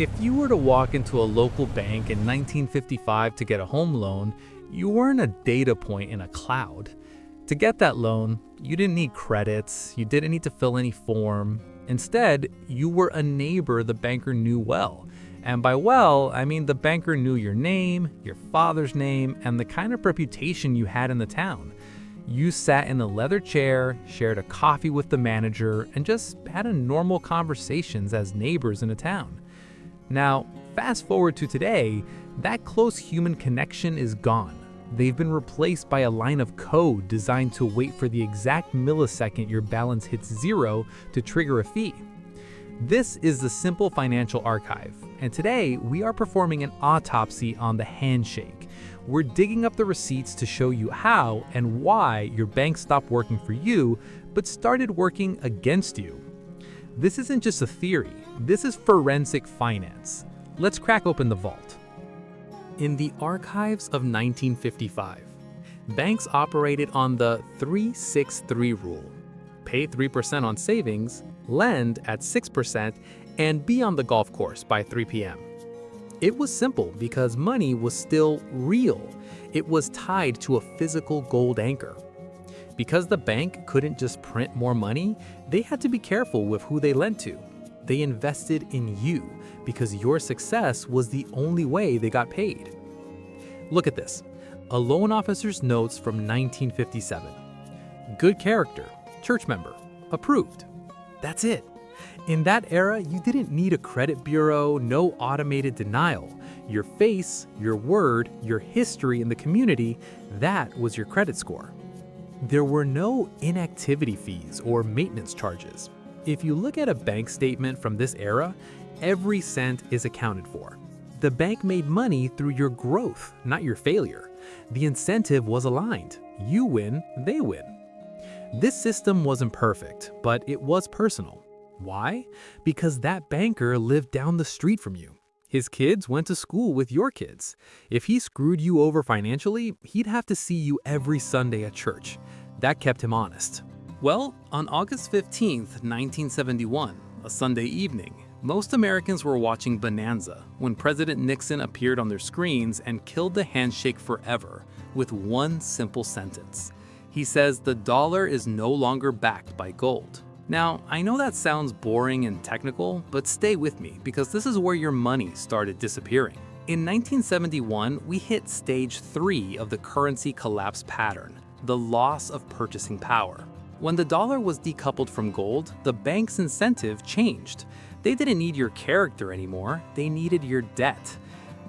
If you were to walk into a local bank in 1955 to get a home loan, you weren't a data point in a cloud. To get that loan, you didn't need credits, you didn't need to fill any form. Instead, you were a neighbor the banker knew well. And by well, I mean the banker knew your name, your father's name, and the kind of reputation you had in the town. You sat in a leather chair, shared a coffee with the manager, and just had a normal conversations as neighbors in a town. Now, fast forward to today, that close human connection is gone. They've been replaced by a line of code designed to wait for the exact millisecond your balance hits zero to trigger a fee. This is the Simple Financial Archive, and today we are performing an autopsy on the handshake. We're digging up the receipts to show you how and why your bank stopped working for you, but started working against you. This isn't just a theory, this is forensic finance. Let's crack open the vault. In the archives of 1955, banks operated on the 3-6-3 rule. Pay 3% on savings, lend at 6%, and be on the golf course by 3 p.m. It was simple because money was still real. It was tied to a physical gold anchor. Because the bank couldn't just print more money, they had to be careful with who they lent to. They invested in you because your success was the only way they got paid. Look at this, a loan officer's notes from 1957. Good character, church member, approved. That's it. In that era, you didn't need a credit bureau, no automated denial. Your face, your word, your history in the community, that was your credit score. There were no inactivity fees or maintenance charges. If you look at a bank statement from this era, every cent is accounted for. The bank made money through your growth, not your failure. The incentive was aligned. You win, they win. This system wasn't perfect, but it was personal. Why? Because that banker lived down the street from you. His kids went to school with your kids. If he screwed you over financially, he'd have to see you every Sunday at church. That kept him honest. Well, on August 15th, 1971, a Sunday evening, most Americans were watching Bonanza when President Nixon appeared on their screens and killed the handshake forever with one simple sentence. He says the dollar is no longer backed by gold. Now, I know that sounds boring and technical, but stay with me because this is where your money started disappearing. In 1971, we hit stage 3 of the currency collapse pattern, the loss of purchasing power. When the dollar was decoupled from gold, the bank's incentive changed. They didn't need your character anymore, they needed your debt.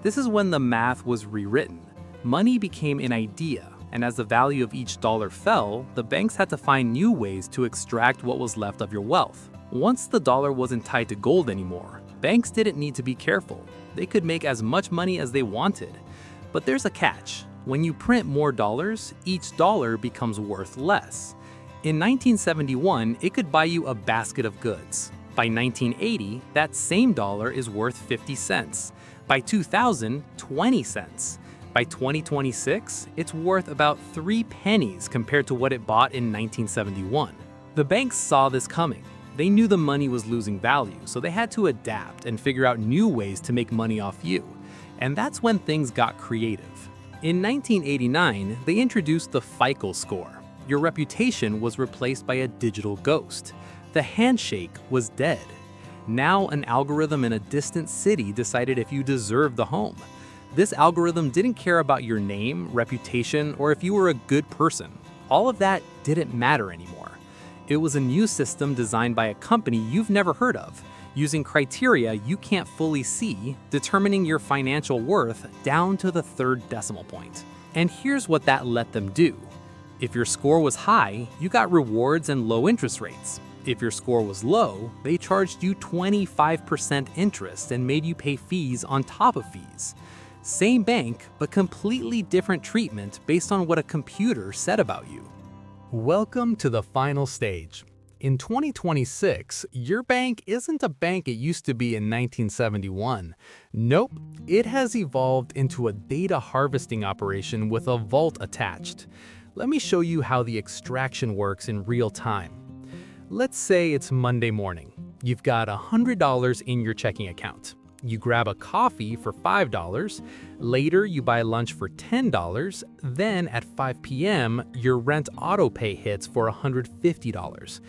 This is when the math was rewritten. Money became an idea. And as the value of each dollar fell, the banks had to find new ways to extract what was left of your wealth. Once the dollar wasn't tied to gold anymore, banks didn't need to be careful. They could make as much money as they wanted. But there's a catch. When you print more dollars, each dollar becomes worth less. In 1971, it could buy you a basket of goods. By 1980, that same dollar is worth 50 cents. By 2000, 20 cents. By 2026, it's worth about 3 pennies compared to what it bought in 1971. The banks saw this coming. They knew the money was losing value, so they had to adapt and figure out new ways to make money off you. And that's when things got creative. In 1989, they introduced the FICO score. Your reputation was replaced by a digital ghost. The handshake was dead. Now an algorithm in a distant city decided if you deserved the home. This algorithm didn't care about your name, reputation, or if you were a good person. All of that didn't matter anymore. It was a new system designed by a company you've never heard of, using criteria you can't fully see, determining your financial worth down to the 3rd decimal point. And here's what that let them do. If your score was high, you got rewards and low interest rates. If your score was low, they charged you 25% interest and made you pay fees on top of fees. Same bank, but completely different treatment based on what a computer said about you. Welcome to the final stage. In 2026, your bank isn't a bank it used to be in 1971. Nope, it has evolved into a data harvesting operation with a vault attached. Let me show you how the extraction works in real time. Let's say it's Monday morning. You've got $100 in your checking account. You grab a coffee for $5, later you buy lunch for $10, then at 5 p.m., your rent autopay hits for $150.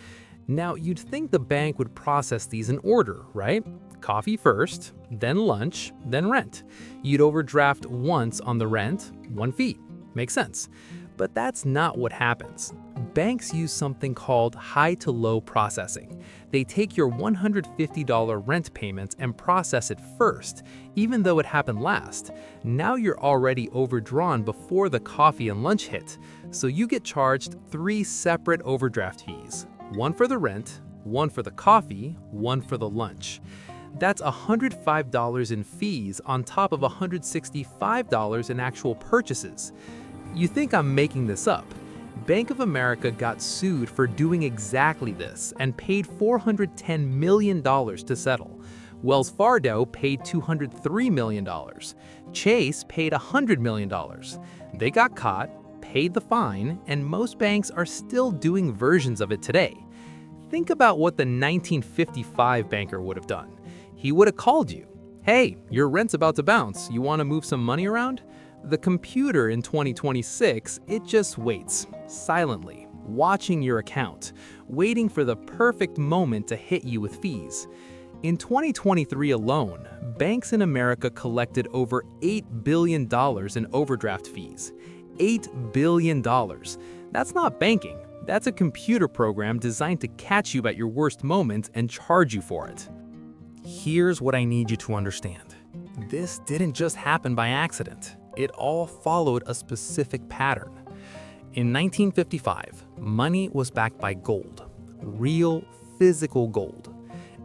Now, you'd think the bank would process these in order, right? Coffee first, then lunch, then rent. You'd overdraft once on the rent, one fee. Makes sense. But that's not what happens. Banks use something called high-to-low processing. They take your $150 rent payments and process it first, even though it happened last. Now you're already overdrawn before the coffee and lunch hit, so you get charged 3 separate overdraft fees. One for the rent, one for the coffee, one for the lunch. That's $105 in fees on top of $165 in actual purchases. You think I'm making this up? Bank of America got sued for doing exactly this and paid $410 million to settle. Wells Fargo paid $203 million. Chase paid $100 million. They got caught, paid the fine, and most banks are still doing versions of it today. Think about what the 1955 banker would have done. He would have called you. Hey, your rent's about to bounce. You want to move some money around? The computer in 2026, it just waits, silently, watching your account, waiting for the perfect moment to hit you with fees. In 2023 alone, banks in America collected over $8 billion in overdraft fees. $8 billion. That's not banking. That's a computer program designed to catch you at your worst moment and charge you for it. Here's what I need you to understand. This didn't just happen by accident. It all followed a specific pattern. In 1955, money was backed by gold, real physical gold.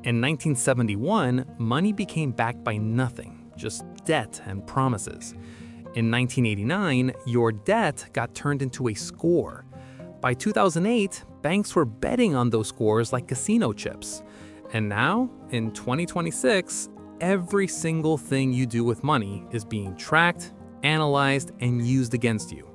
In 1971, money became backed by nothing, just debt and promises. In 1989, your debt got turned into a score. By 2008, banks were betting on those scores like casino chips. And now, in 2026, every single thing you do with money is being tracked, analyzed, and used against you.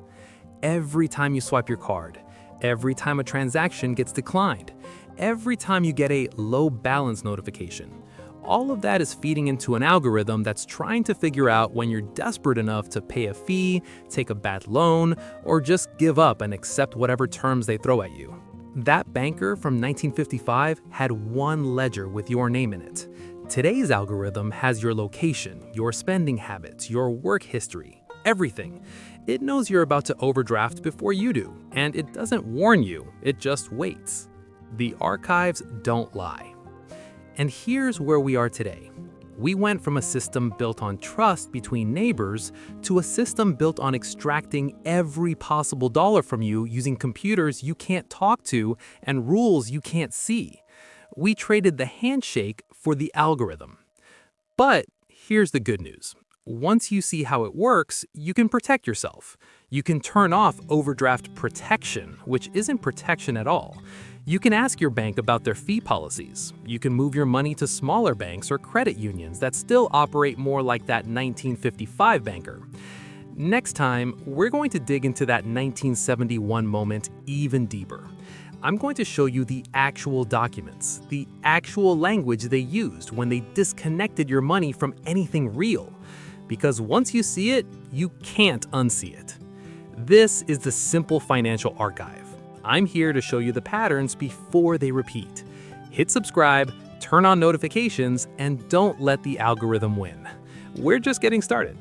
Every time you swipe your card, every time a transaction gets declined, every time you get a low balance notification, all of that is feeding into an algorithm that's trying to figure out when you're desperate enough to pay a fee, take a bad loan, or just give up and accept whatever terms they throw at you. That banker from 1955 had one ledger with your name in it. Today's algorithm has your location, your spending habits, your work history, everything. It knows you're about to overdraft before you do, and it doesn't warn you, it just waits. The archives don't lie. And here's where we are today. We went from a system built on trust between neighbors to a system built on extracting every possible dollar from you using computers you can't talk to and rules you can't see. We traded the handshake for the algorithm. But here's the good news. Once you see how it works, you can protect yourself. You can turn off overdraft protection, which isn't protection at all. You can ask your bank about their fee policies. You can move your money to smaller banks or credit unions that still operate more like that 1955 banker. Next time, we're going to dig into that 1971 moment even deeper. I'm going to show you the actual documents, the actual language they used when they disconnected your money from anything real. Because once you see it, you can't unsee it. This is the Simple Financial Archive. I'm here to show you the patterns before they repeat. Hit subscribe, turn on notifications, and don't let the algorithm win. We're just getting started.